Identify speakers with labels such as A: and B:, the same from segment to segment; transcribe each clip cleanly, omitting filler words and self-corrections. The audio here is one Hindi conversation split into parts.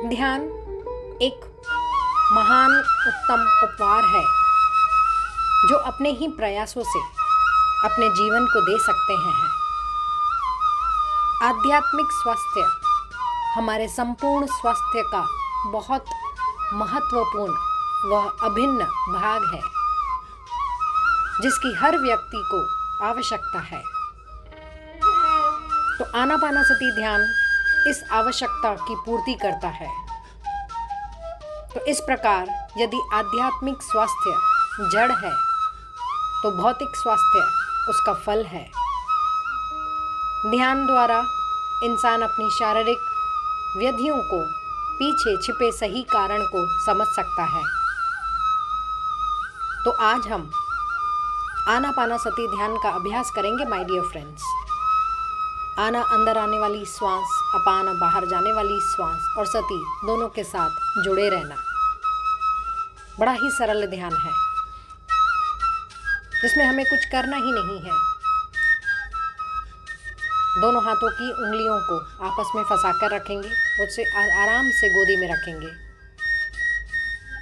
A: ध्यान एक महान उत्तम उपहार है जो अपने ही प्रयासों से अपने जीवन को दे सकते हैं। आध्यात्मिक स्वास्थ्य हमारे संपूर्ण स्वास्थ्य का बहुत महत्वपूर्ण व अभिन्न भाग है जिसकी हर व्यक्ति को आवश्यकता है। तो आनापानसति ध्यान इस आवश्यकता की पूर्ति करता है। तो इस प्रकार यदि आध्यात्मिक स्वास्थ्य जड़ है तो भौतिक स्वास्थ्य उसका फल है। ध्यान द्वारा इंसान अपनी शारीरिक व्याधियों को पीछे छिपे सही कारण को समझ सकता है। तो आज हम आनापानसति ध्यान का अभ्यास करेंगे माय डियर फ्रेंड्स। आना अंदर आने वाली श्वास, अपान बाहर जाने वाली श्वास और सति दोनों के साथ जुड़े रहना। बड़ा ही सरल ध्यान है जिसमें हमें कुछ करना ही नहीं है। दोनों हाथों की उंगलियों को आपस में फंसाकर रखेंगे, उससे आराम से गोदी में रखेंगे।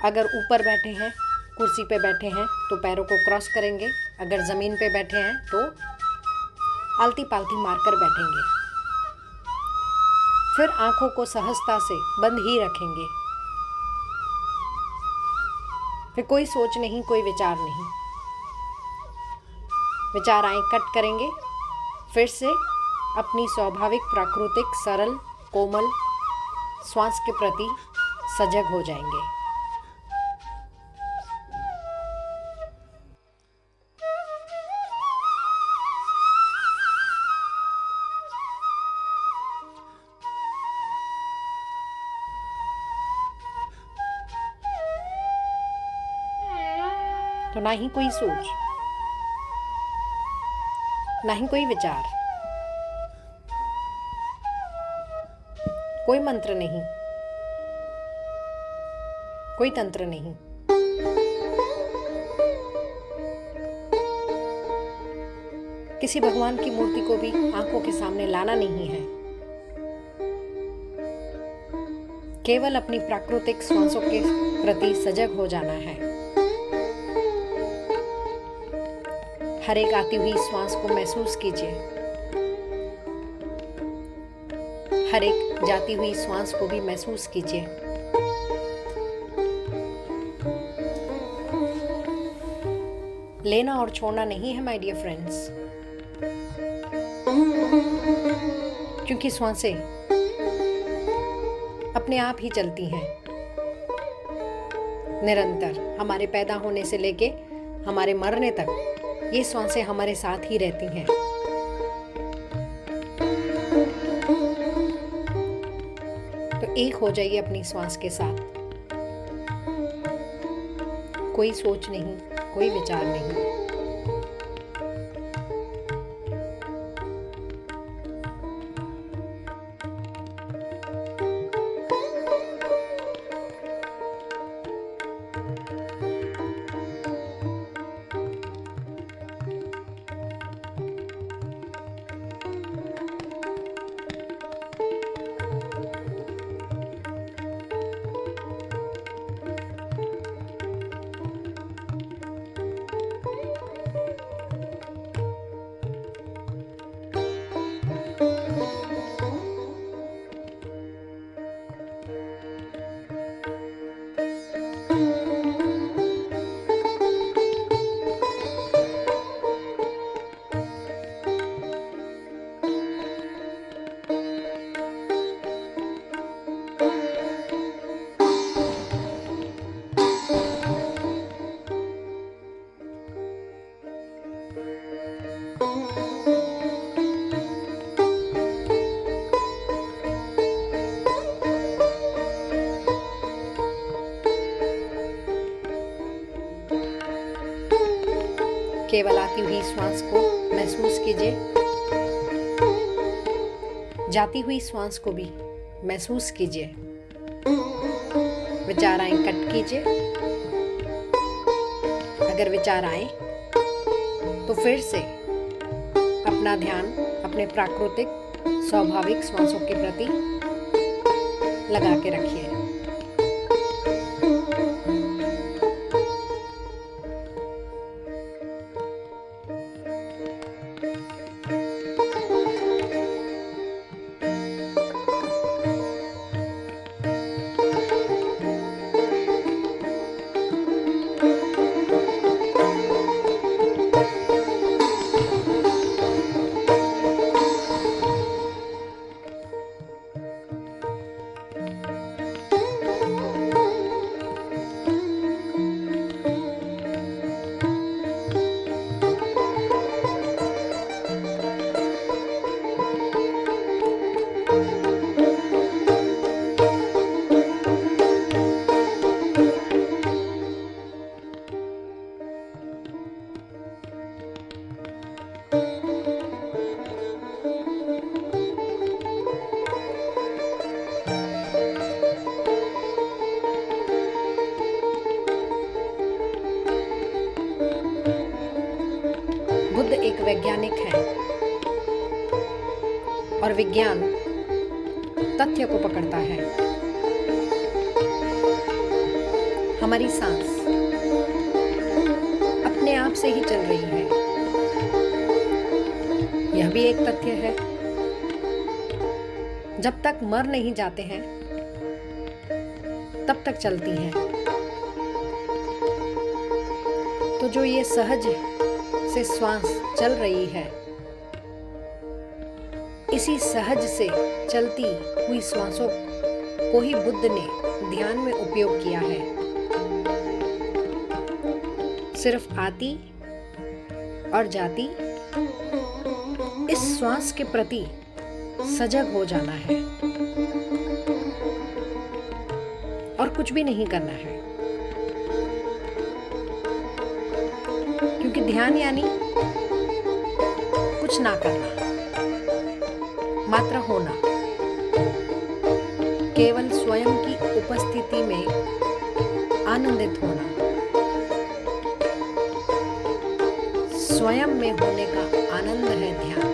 A: अगर ऊपर बैठे हैं, कुर्सी पे बैठे हैं तो पैरों को क्रॉस करेंगे। अगर ज़मीन पे बैठे हैं तो आलती पालती मारकर बैठेंगे। फिर आंखों को सहजता से बंद ही रखेंगे। फिर कोई सोच नहीं, कोई विचार नहीं। विचार आए कट करेंगे। फिर से अपनी स्वाभाविक प्राकृतिक सरल कोमल श्वास के प्रति सजग हो जाएंगे। तो ना ही कोई सोच, ना ही कोई विचार, कोई मंत्र नहीं, कोई तंत्र नहीं। किसी भगवान की मूर्ति को भी आंखों के सामने लाना नहीं है। केवल अपनी प्राकृतिक श्वासों के प्रति सजग हो जाना है। हर एक आती हुई श्वास को महसूस कीजिए। हर एक जाती हुई श्वास को भी महसूस कीजिए। लेना और छोड़ना नहीं है माय डियर फ्रेंड्स, क्योंकि श्वासें अपने आप ही चलती हैं निरंतर। हमारे पैदा होने से लेके हमारे मरने तक ये श्वासें हमारे साथ ही रहती हैं। तो एक हो जाइए अपनी श्वास के साथ। कोई सोच नहीं, कोई विचार नहीं। केवल आती हुई श्वास को महसूस कीजिए। जाती हुई श्वास को भी महसूस कीजिए। विचार आए कट कीजिए। अगर विचार आए तो फिर से अपना ध्यान अपने प्राकृतिक स्वाभाविक श्वासों के प्रति लगा के रखिए। वैज्ञानिक हैं और विज्ञान तथ्य को पकड़ता है। हमारी सांस अपने आप से ही चल रही है, यह भी एक तथ्य है। जब तक मर नहीं जाते हैं तब तक चलती हैं। तो जो ये सहज से श्वास चल रही है, इसी सहज से चलती हुई श्वासों को ही बुद्ध ने ध्यान में उपयोग किया है। सिर्फ आती और जाती इस श्वास के प्रति सजग हो जाना है और कुछ भी नहीं करना है, क्योंकि ध्यान यानी कुछ ना करना, मात्र होना, केवल स्वयं की उपस्थिति में आनंदित होना, स्वयं में होने का आनंद है ध्यान।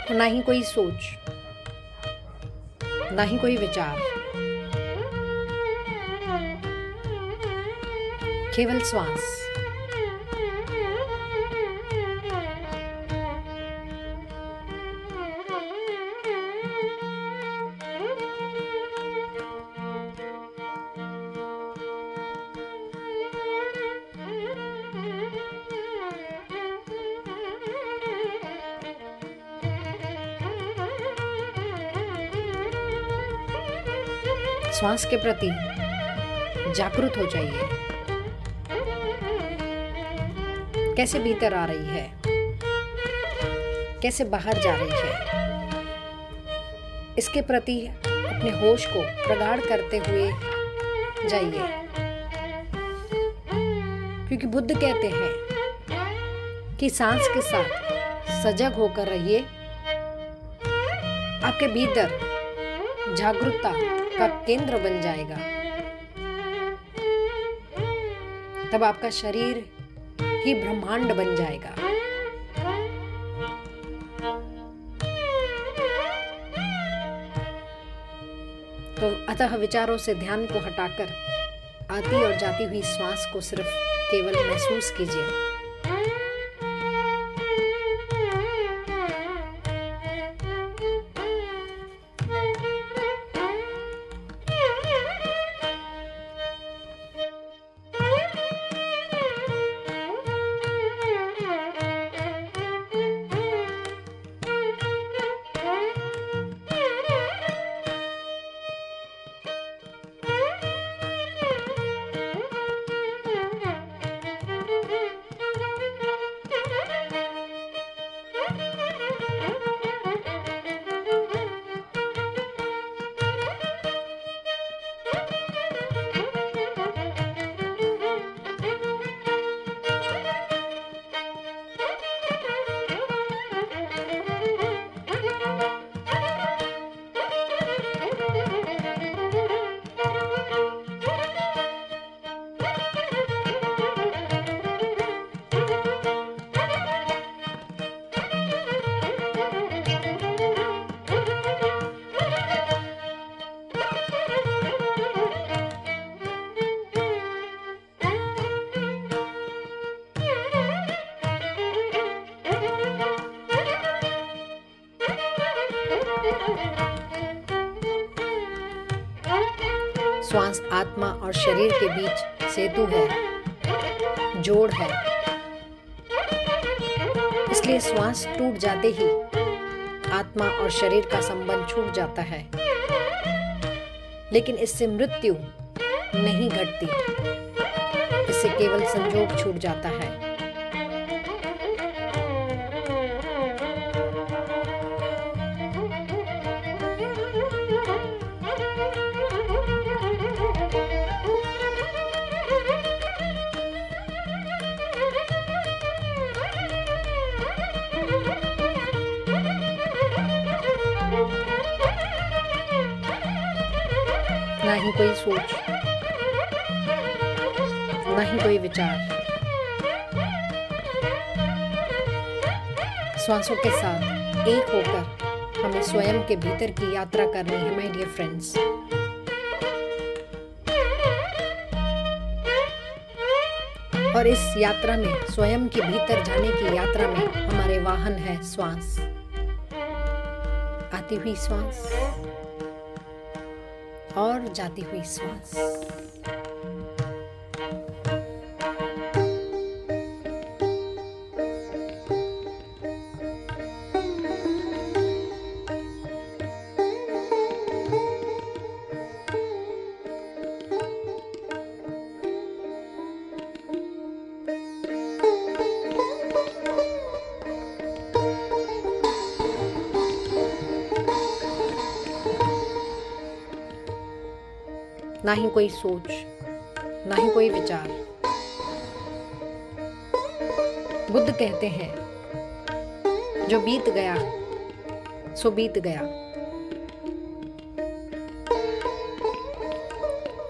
A: तो ना ही कोई सोच, ना ही कोई विचार, केवल श्वास। श्वास के प्रति जागरूक हो जाइए। कैसे भीतर आ रही है, कैसे बाहर जा रही है, इसके प्रति अपने होश को प्रगाढ़ करते हुए जाइए। क्योंकि बुद्ध कहते हैं कि सांस के साथ सजग होकर रहिए। आपके भीतर जागरूकता का केंद्र बन जाएगा। तब आपका शरीर ही ब्रह्मांड बन जाएगा। तो अतः विचारों से ध्यान को हटाकर आती और जाती हुई श्वास को सिर्फ केवल महसूस कीजिए। श्वास आत्मा और शरीर के बीच सेतु है, जोड़ है। इसलिए श्वास टूट जाते ही आत्मा और शरीर का संबंध छूट जाता है, लेकिन इससे मृत्यु नहीं घटती, इससे केवल संजोग छूट जाता है। ना ही कोई सोच, ना ही कोई विचार। श्वासों के साथ एक होकर हमें स्वयं के भीतर की यात्रा करनी है, माय डियर फ्रेंड्स। और इस यात्रा में, स्वयं के भीतर जाने की यात्रा में, हमारे वाहन है श्वास। आती हुई श्वास और जाती हुई श्वास। ना ही कोई सोच, ना ही कोई विचार। बुद्ध कहते हैं, जो बीत गया सो बीत गया,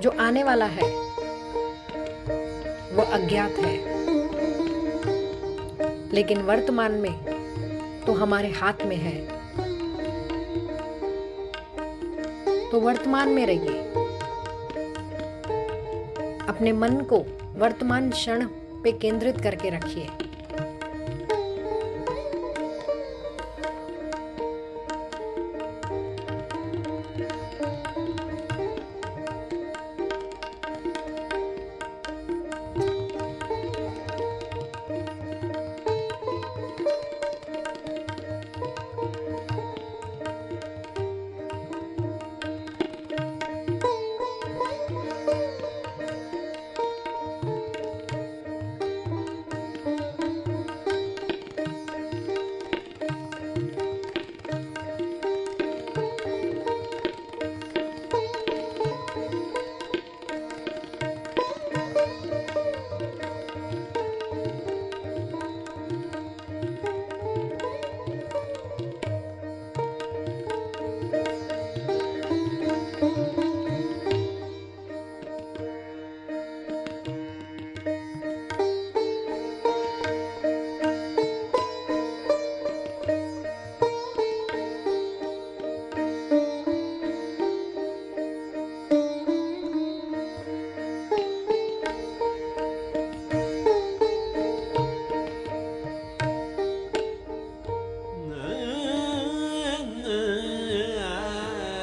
A: जो आने वाला है वो अज्ञात है, लेकिन वर्तमान में तो हमारे हाथ में है। तो वर्तमान में रहिए, अपने मन को वर्तमान क्षण पे केंद्रित करके रखिए।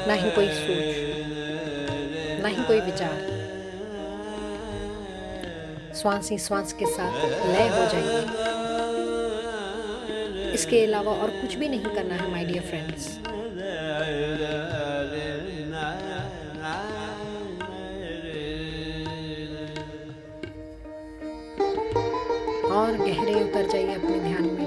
A: ना ही कोई सोच, ना ही कोई विचार। श्वास ही श्वास के साथ लय हो जाइए। इसके अलावा और कुछ भी नहीं करना है, माय डियर फ्रेंड्स। और गहरे उतर जाइए अपने ध्यान में।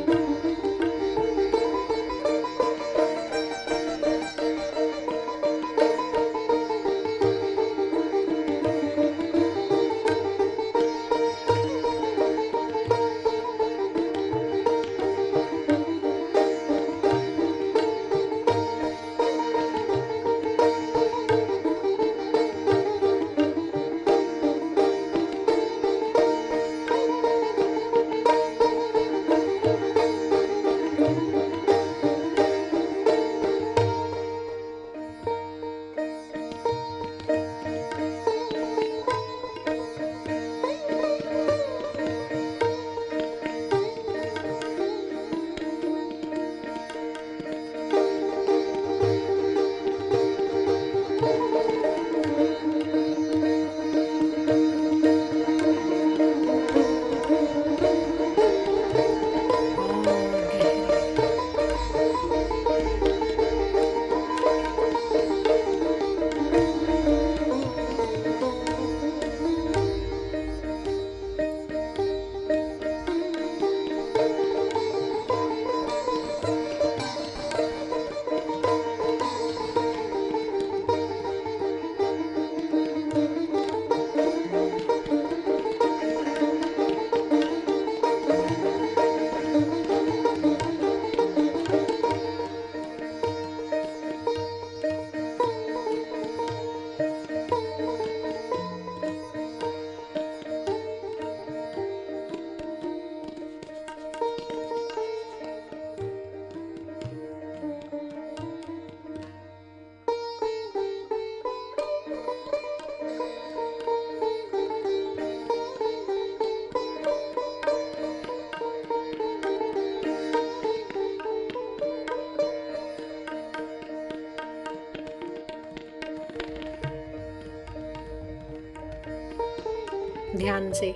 A: ध्यान से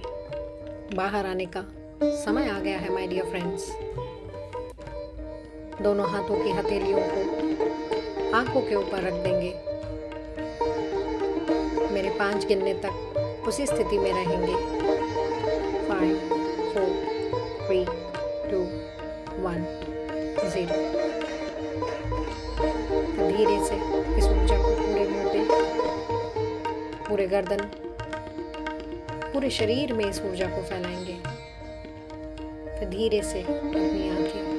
A: बाहर आने का समय आ गया है माय डियर फ्रेंड्स। दोनों हाथों की हथेलियों को आंखों के ऊपर रख देंगे। मेरे 5 गिनने तक उसी स्थिति में रहेंगे। 5 4 3 2 1 0। तो धीरे से इस ऊर्जा को पूरे मुंह पे, पूरे गर्दन, पूरे शरीर में इस ऊर्जा को फैलाएंगे। फिर धीरे से अपनी आंखें